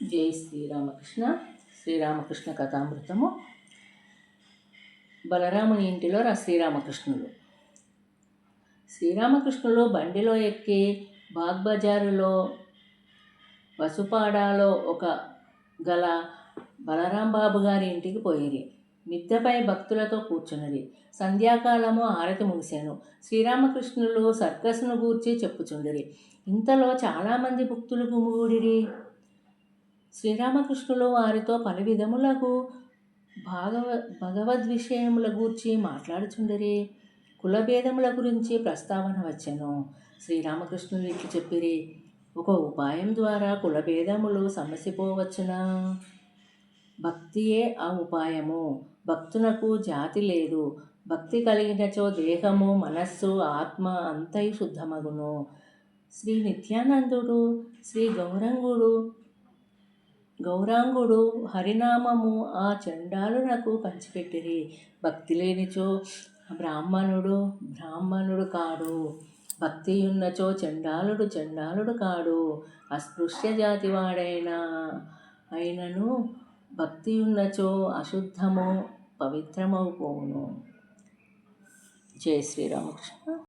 జై శ్రీరామకృష్ణ. శ్రీరామకృష్ణ కథామృతము. బలరాముని ఇంటిలో శ్రీరామకృష్ణులు. శ్రీరామకృష్ణులు బండిలో ఎక్కి బాగ్బజారులో వసుపాడాలో ఒక గల బలరాంబాబు గారి ఇంటికి పోయిరి. మిద్దెపై భక్తులతో కూర్చున్నది. సంధ్యాకాలము హారతి ముగిశాను. శ్రీరామకృష్ణులు సర్కస్ను గూర్చి చెప్పుచుండిరి. ఇంతలో చాలామంది భక్తులు గుమిగూడిరి. శ్రీరామకృష్ణులు వారితో పలు విధములకు భగవద్ విషయముల గూర్చి మాట్లాడుచుండిరి. కులభేదముల గురించి ప్రస్తావన వచ్చెను. శ్రీరామకృష్ణులు ఇట్లు చెప్పిరి: ఒక ఉపాయం ద్వారా కులభేదములు సమసిపోవచ్చునా? భక్తియే ఆ ఉపాయము. భక్తునకు జాతి లేదు. భక్తి కలిగినచో దేహము, మనస్సు, ఆత్మ అంతయు శుద్ధమగును. శ్రీ నిత్యానందుడు, శ్రీ గౌరాంగుడు హరినామము ఆ చండాలునకు పంచిపెట్టిరి. భక్తి లేనిచో బ్రాహ్మణుడు కాడు. భక్తి ఉన్నచో చండాలుడు కాడు. అస్పృశ్య జాతి అయినను భక్తి ఉన్నచో అశుద్ధము పవిత్రమవుపోవును. జై శ్రీరామకృష్ణ.